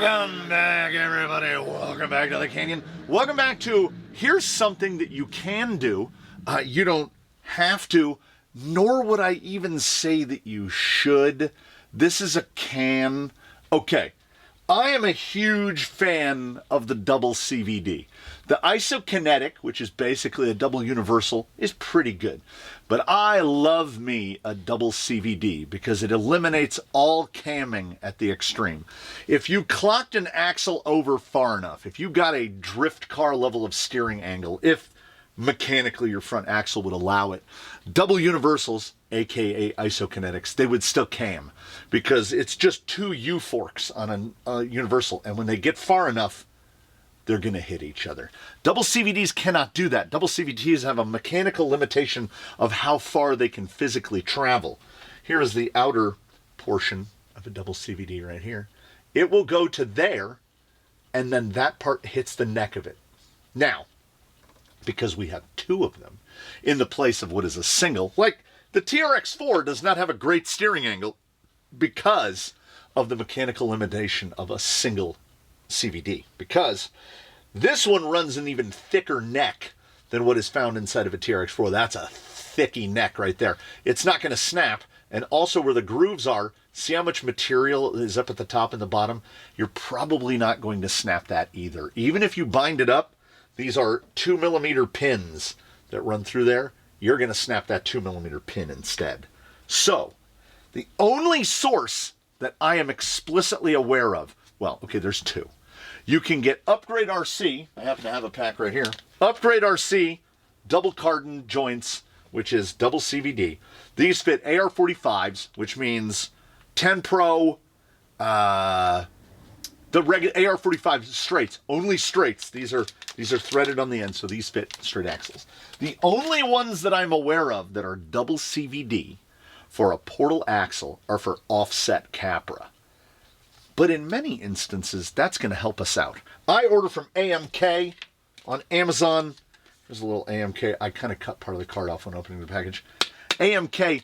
Welcome back, everybody. Welcome back to the Canyon. Welcome back to, here's something that you can do. You don't have to, nor would I even say that you should. This is a can. Okay, I am a huge fan of the double CVD. The isokinetic, which is basically a double universal, is pretty good. But I love me a double CVD because it eliminates all camming at the extreme. If you clocked an axle over far enough, if you got a drift car level of steering angle, if mechanically your front axle would allow it, double universals, aka isokinetics, they would still cam because it's just two U-forks on a universal, and when they get far enough, they're going to hit each other. Double CVDs cannot do that. Double CVDs have a mechanical limitation of how far they can physically travel. Here is the outer portion of a double CVD right here. It will go to there, and then that part hits the neck of it. Now, because we have two of them in the place of what is a single, like the TRX4 does not have a great steering angle because of the mechanical limitation of a single CVD, because this one runs an even thicker neck than what is found inside of a TRX4. That's a thicky neck right there. It's not going to snap, and also where the grooves are, see how much material is up at the top and the bottom? You're probably not going to snap that either. Even if you bind it up, these are 2mm pins that run through there. You're going to snap that 2mm pin instead. So, the only source that I am explicitly aware of, well, okay, there's two. You can get Upgrade RC, I happen to have a pack right here, Upgrade RC, double Cardan joints, which is double CVD. These fit AR45s, which means 10 Pro, the regular AR45 straights, only straights. These are threaded on the end, so these fit straight axles. The only ones that I'm aware of that are double CVD for a portal axle are for offset Capra. But in many instances, that's going to help us out. I order from AMK on Amazon. There's a little AMK. I kind of cut part of the card off when opening the package. AMK,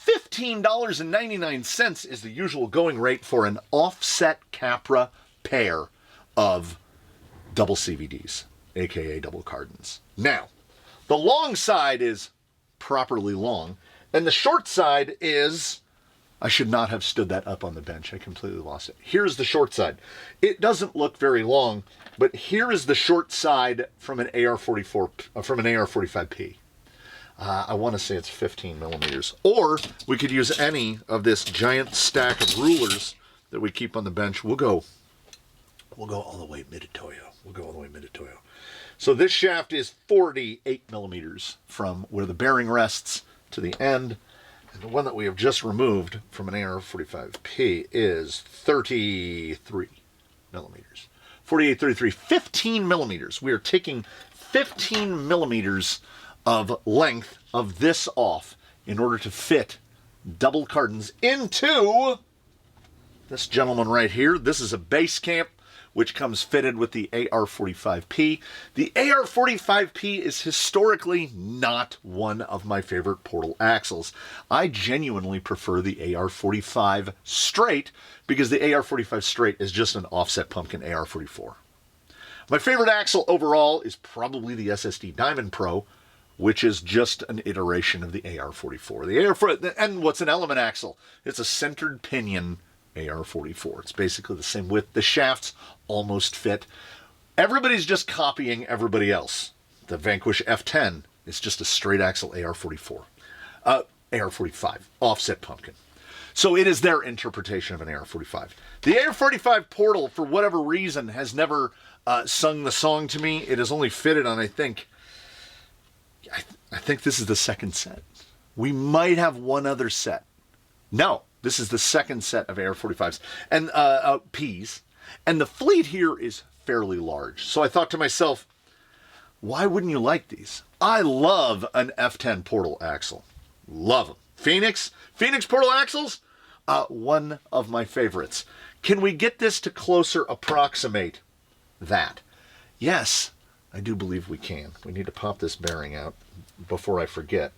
$15.99 is the usual going rate for an offset Capra pair of double CVDs, aka double Cardans. Now, the long side is properly long, and the short side is, I should not have stood that up on the bench. I completely lost it. Here's the short side. It doesn't look very long, but here is the short side from an AR45P. I want to say it's 15mm. Or we could use any of this giant stack of rulers that we keep on the bench. We'll go all the way mid-Toyo. So this shaft is 48mm from where the bearing rests to the end. And the one that we have just removed from an AR45P is 33mm. 48, 33, 15mm. We are taking 15mm of length of this off in order to fit double Cardans into this gentleman right here. This is a base camp, which comes fitted with the AR45P. The AR45P is historically not one of my favorite portal axles. I genuinely prefer the AR45 straight because the AR45 straight is just an offset pumpkin AR44. My favorite axle overall is probably the SSD Diamond Pro, which is just an iteration of the AR44. The AR4, and what's an element axle? It's a centered pinion AR44. It's basically the same width. The shafts almost fit. Everybody's just copying everybody else. The Vanquish F10 is just a straight axle AR44. AR45, offset pumpkin. So it is their interpretation of an AR45. The AR45 Portal, for whatever reason, has never sung the song to me. It is only fitted on, I think this is the second set. We might have one other set. No. This is the second set of AR45s and Ps, and the fleet here is fairly large. So I thought to myself, why wouldn't you like these? I love an F10 portal axle. Love them. Phoenix portal axles, one of my favorites. Can we get this to closer approximate that? Yes, I do believe we can. We need to pop this bearing out before I forget.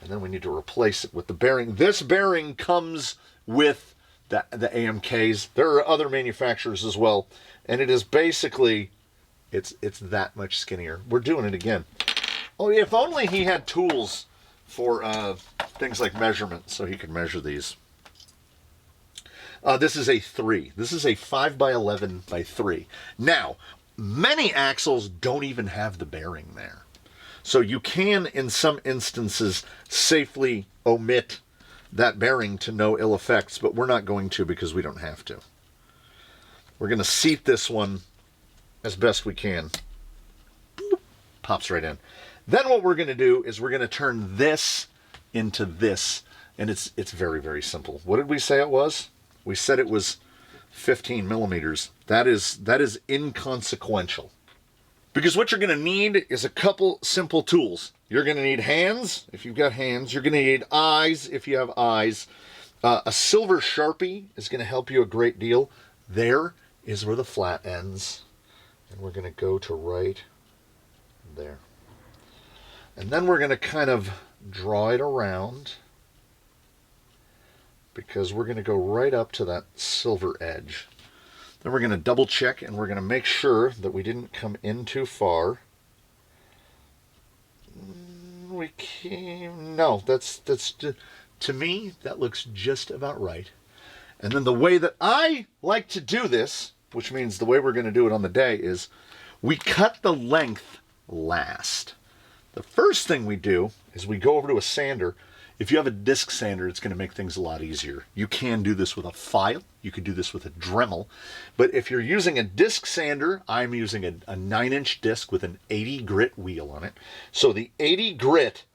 And then we need to replace it with the bearing. This bearing comes with the AMKs. There are other manufacturers as well, and it is basically, it's that much skinnier. We're doing it again. Oh, if only he had tools for things like measurement so he could measure these. This is a 3. This is a 5x11 by 3. Now, many axles don't even have the bearing there. So you can, in some instances, safely omit that bearing to no ill effects, but we're not going to because we don't have to. We're going to seat this one as best we can. Boop. Pops right in. Then what we're going to do is we're going to turn this into this, and it's very, very simple. What did we say it was? We said it was 15 millimeters. That is inconsequential. Because what you're going to need is a couple simple tools. You're going to need hands, if you've got hands. You're going to need eyes, if you have eyes. A silver Sharpie is going to help you a great deal. There is where the flat ends. And we're going to go to right there. And then we're going to kind of draw it around, because we're going to go right up to that silver edge. Then we're going to double check, and we're going to make sure that we didn't come in too far. No, that's to me, that looks just about right. And then the way that I like to do this, which means the way we're going to do it on the day, is we cut the length last. The first thing we do is we go over to a sander. If you have a disc sander, it's going to make things a lot easier. You can do this with a file. You could do this with a Dremel. But if you're using a disc sander, I'm using a 9-inch disc with an 80 grit wheel on it. So the 80 grit,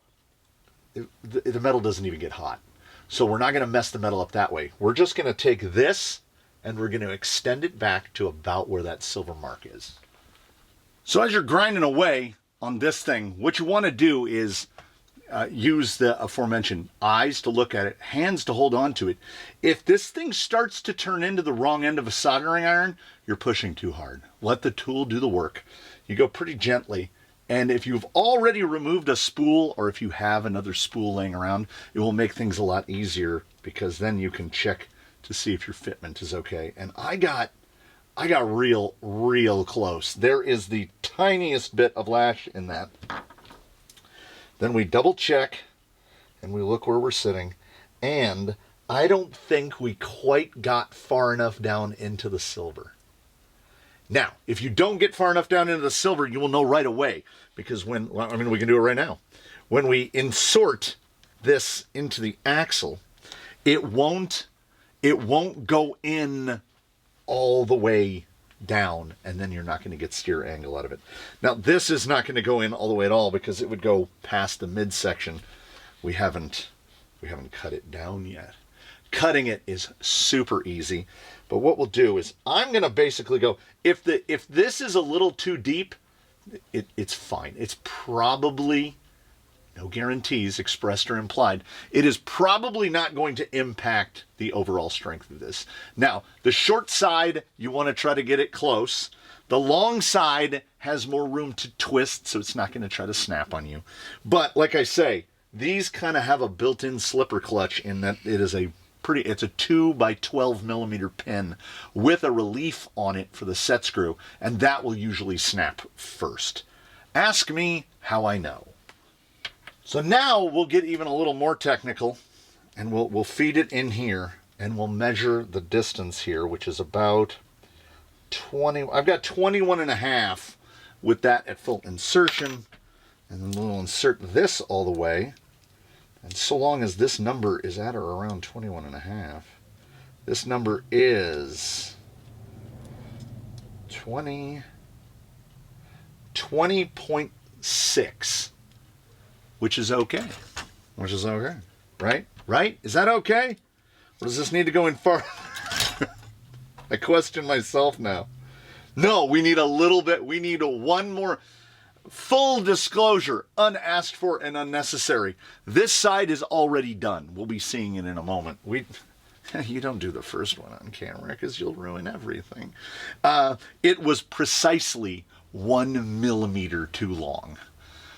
the metal doesn't even get hot. So we're not going to mess the metal up that way. We're just going to take this and we're going to extend it back to about where that silver mark is. So as you're grinding away on this thing, what you want to do is use the aforementioned eyes to look at it, hands to hold on to it. If this thing starts to turn into the wrong end of a soldering iron, you're pushing too hard. Let the tool do the work. You go pretty gently, and if you've already removed a spool, or if you have another spool laying around, it will make things a lot easier, because then you can check to see if your fitment is okay. And I got real close. There is the tiniest bit of lash in that. Then we double check and we look where we're sitting, and I don't think we quite got far enough down into the silver. Now, if you don't get far enough down into the silver, you will know right away, because we can do it right now. When we insert this into the axle, it won't go in all the way down, and then you're not going to get steer angle out of it. Now, this is not going to go in all the way at all, because it would go past the midsection. We haven't cut it down yet. Cutting it is super easy, but what we'll do is I'm going to basically go, if this is a little too deep, it's fine. It's probably, no guarantees expressed or implied, it is probably not going to impact the overall strength of this. Now, the short side, you want to try to get it close. The long side has more room to twist, so it's not going to try to snap on you. But like I say, these kind of have a built-in slipper clutch in that it's a 2 by 12 millimeter pin with a relief on it for the set screw, and that will usually snap first. Ask me how I know. So now we'll get even a little more technical, and we'll feed it in here, and we'll measure the distance here, which is about 20. I've got 21.5 with that at full insertion, and then we'll insert this all the way. And so long as this number is at or around 21.5, this number is 20.6. Which is okay. Which is okay. Right? Right? Is that okay? Or does this need to go in far? I question myself now. No, we need a little bit. We need one more. Full disclosure, unasked for and unnecessary. This side is already done. We'll be seeing it in a moment. You don't do the first one on camera because you'll ruin everything. It was precisely 1 millimeter too long.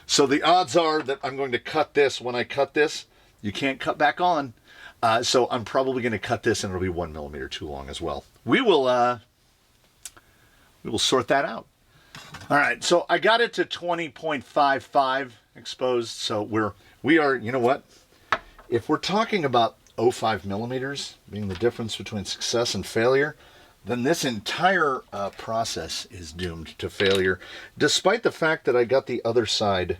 So the odds are that I'm going to cut this. When I cut this, you can't cut back on. So I'm probably going to cut this and it'll be 1 millimeter too long as well. We will sort that out. All right, so I got it to 20.55 exposed. So we are, you know what? If we're talking about 0.5 millimeters being the difference between success and failure, then this entire process is doomed to failure, despite the fact that I got the other side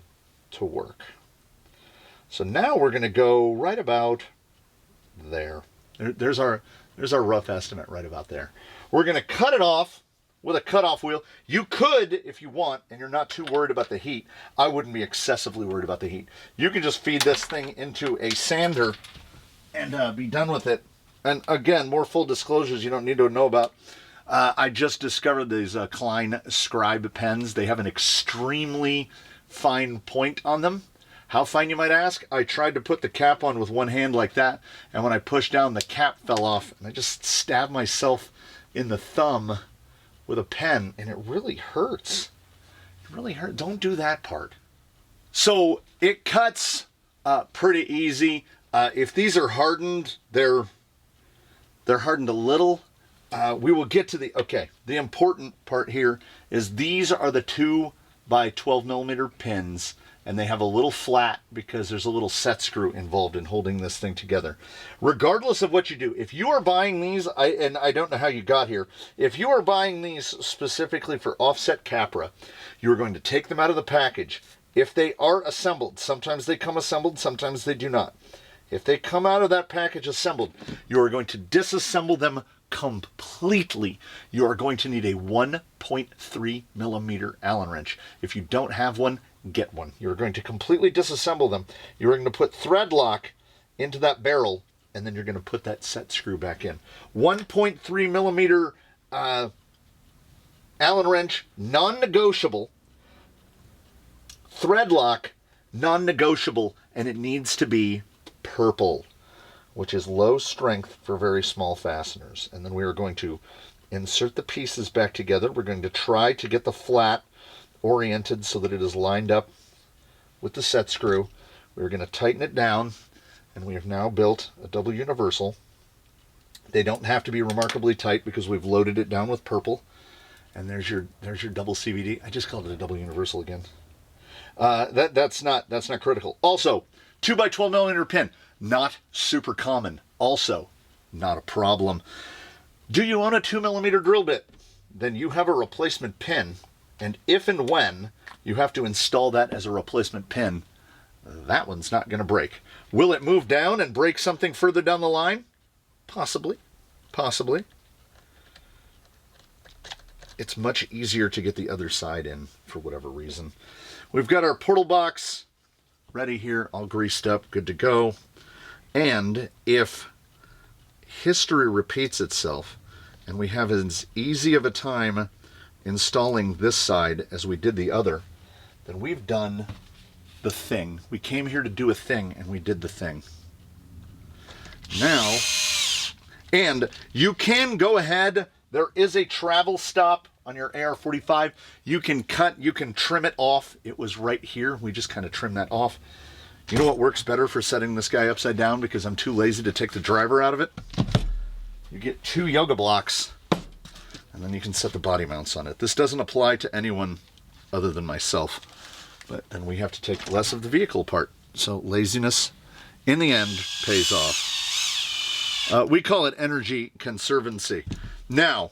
to work. So now we're going to go right about there. There's our rough estimate right about there. We're going to cut it off with a cutoff wheel. You could, if you want, and you're not too worried about the heat. I wouldn't be excessively worried about the heat. You can just feed this thing into a sander and be done with it. And again, more full disclosures you don't need to know about. I just discovered these Klein Scribe pens. They have an extremely fine point on them. How fine, you might ask? I tried to put the cap on with one hand like that, and when I pushed down, the cap fell off, and I just stabbed myself in the thumb with a pen, and it really hurts. It really hurts. Don't do that part. So it cuts pretty easy. If these are hardened, they're hardened a little. We will get to the important part here is these are the 2 by 12 millimeter pins, and they have a little flat because there's a little set screw involved in holding this thing together. Regardless of what you do, if you are buying these, and I don't know how you got here, if you are buying these specifically for offset Capra, you're going to take them out of the package. If they are assembled, sometimes they come assembled, sometimes they do not. If they come out of that package assembled, you are going to disassemble them completely. You are going to need a 1.3 millimeter Allen wrench. If you don't have one, get one. You're going to completely disassemble them. You're going to put thread lock into that barrel, and then you're going to put that set screw back in. 1.3 millimeter Allen wrench, non-negotiable. Thread lock, non-negotiable, and it needs to be purple, which is low strength for very small fasteners. And then we are going to insert the pieces back together. We're going to try to get the flat oriented so that it is lined up with the set screw. We're going to tighten it down, and we have now built a double universal. They don't have to be remarkably tight because we've loaded it down with purple. And there's your double CVD. I just called it a double universal again. That's not critical. Also, 2 by 12 millimeter pin, not super common. Also, not a problem. Do you own a 2 millimeter drill bit? Then you have a replacement pin, and if and when you have to install that as a replacement pin, that one's not going to break. Will it move down and break something further down the line? Possibly. Possibly. It's much easier to get the other side in for whatever reason. We've got our portal box ready here, all greased up, good to go. And if history repeats itself and we have as easy of a time installing this side as we did the other, then we've done the thing. We came here to do a thing, and we did the thing. Now, and you can go ahead, there is a travel stop on your AR45. You can trim it off. It was right here. We just kind of trim that off. You know what works better for setting this guy upside down because I'm too lazy to take the driver out of it? You get 2 yoga blocks, and then you can set the body mounts on it. This doesn't apply to anyone other than myself, but then we have to take less of the vehicle apart. So laziness, in the end, pays off. We call it energy conservancy. Now,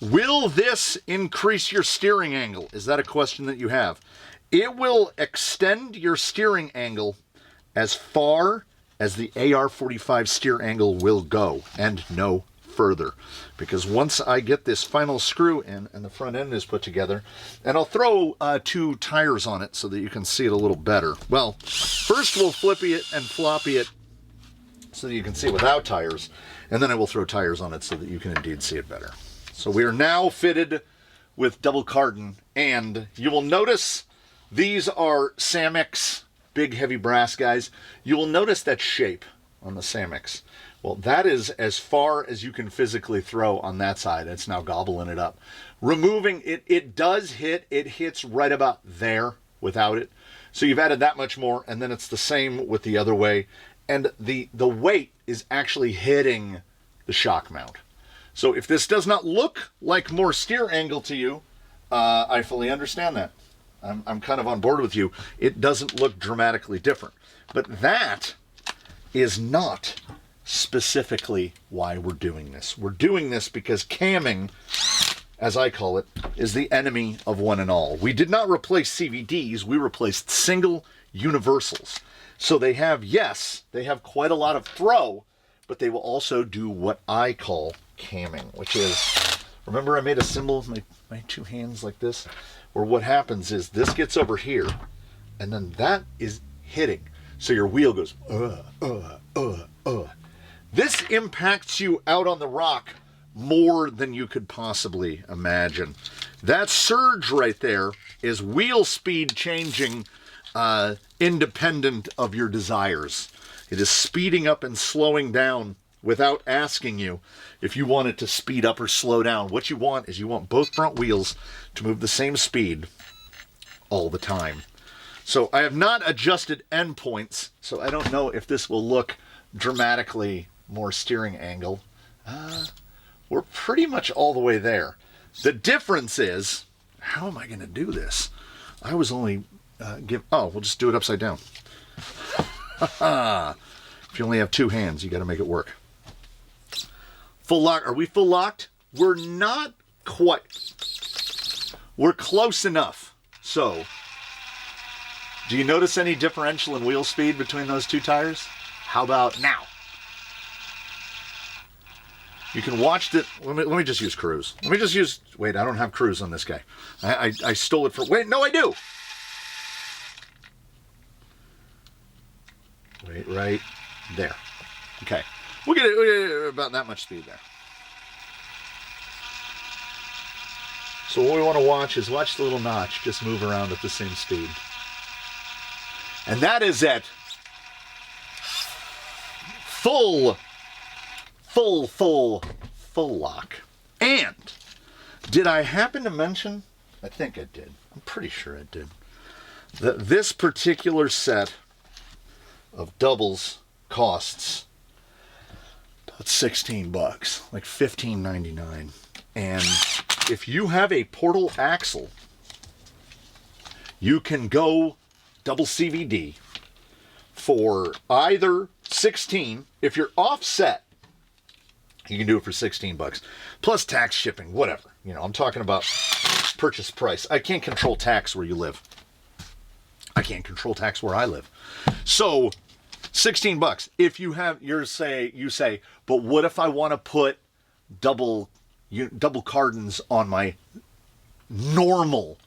will this increase your steering angle? Is that a question that you have? It will extend your steering angle as far as the AR45 steer angle will go, and no further. Because once I get this final screw in and the front end is put together, and I'll throw 2 tires on it so that you can see it a little better. Well, first we'll flippy it and floppy it so that you can see it without tires, and then I will throw tires on it so that you can indeed see it better. So we are now fitted with double Cardan, and you will notice these are Samex, big heavy brass guys. You will notice that shape on the Samex. Well, that is as far as you can physically throw on that side. It's now gobbling it up. Removing it, it hits right about there without it. So you've added that much more, and then it's the same with the other way. and the weight is actually hitting the shock mount. So if this does not look like more steer angle to you, I fully understand that. I'm kind of on board with you. It doesn't look dramatically different. But that is not specifically why we're doing this. We're doing this because camming, as I call it, is the enemy of one and all. We did not replace CVDs, we replaced single universals. So they have, yes, they have quite a lot of throw, but they will also do what I call camming, which is, remember I made a symbol of my two hands like this? Where what happens is this gets over here, and then that is hitting. So your wheel goes, This impacts you out on the rock more than you could possibly imagine. That surge right there is wheel speed changing independent of your desires. It is speeding up and slowing down without asking you if you want it to speed up or slow down. What you want is you want both front wheels to move the same speed all the time. So I have not adjusted endpoints, so I don't know if this will look dramatically more steering angle. We're pretty much all the way there. The difference is, how am I going to do this? I was only we'll just do it upside down. If you only have two hands, you got to make it work. Full lock. Are we full locked? We're not quite. We're close enough. So, do you notice any differential in wheel speed between those two tires? How about now? You can watch it. Let me just use cruise. Wait, I don't have cruise on this guy. I stole it wait, no, I do. Wait, right there. Okay. We'll get about that much speed there. So what we want to watch is watch the little notch just move around at the same speed. And that is at full lock. And did I happen to mention, I think I did, I'm pretty sure I did, that this particular set of doubles costs about $16, like $15.99. And if you have a portal axle, you can go double CVD for either 16. If you're offset, you can do it for $16 plus tax, shipping, whatever. You know, I'm talking about purchase price. I can't control tax where you live. I can't control tax where I live. So $16. If you have you say, but what if I want to put double Cardans on my normal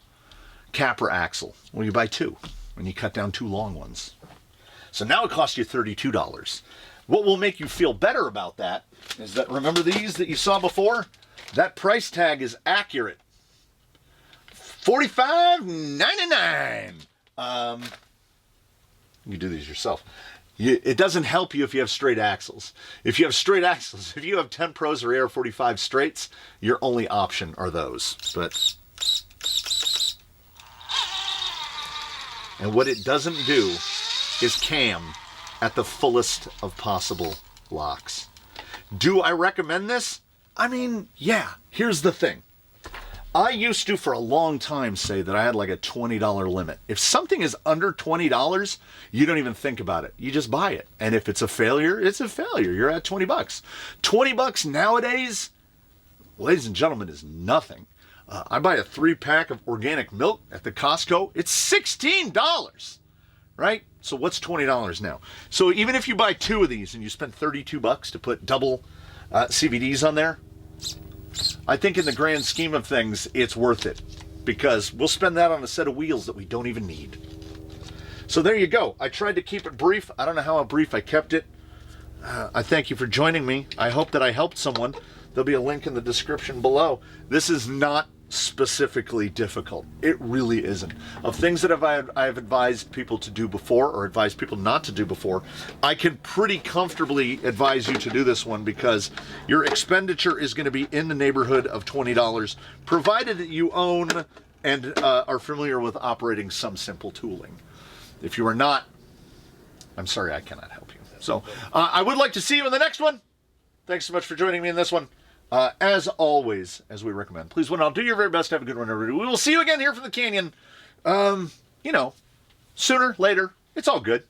Capra axle? Well, you buy two and you cut down two long ones. So now it costs you $32. What will make you feel better about that is that, remember these that you saw before? That price tag is accurate. $45.99. You do these yourself. It doesn't help you if you have straight axles. If you have straight axles, if you have 10 Pros or AR45 straights, your only option are those. And what it doesn't do is cam at the fullest of possible locks. Do I recommend this? I mean, yeah. Here's the thing. I used to, for a long time, say that I had like a $20 limit. If something is under $20, you don't even think about it. You just buy it. And if it's a failure, it's a failure. You're at $20. $20 nowadays, ladies and gentlemen, is nothing. I buy a 3-pack of organic milk at the Costco. It's $16, right? So what's $20 now? So even if you buy two of these and you spend $32 to put double CVDs on there, I think in the grand scheme of things, it's worth it, because we'll spend that on a set of wheels that we don't even need. So there you go. I tried to keep it brief. I don't know how brief I kept it. I thank you for joining me. I hope that I helped someone. There'll be a link in the description below. This is not specifically difficult. It really isn't. Of things that I've advised people to do before, or advised people not to do before, I can pretty comfortably advise you to do this one, because your expenditure is going to be in the neighborhood of $20, provided that you own and are familiar with operating some simple tooling. If you are not, I'm sorry, I cannot help you. So I would like to see you in the next one. Thanks so much for joining me in this one. As always, as we recommend, please, when I'll do your very best, have a good one, everybody. We will see you again here from the canyon. You know, sooner, later, it's all good.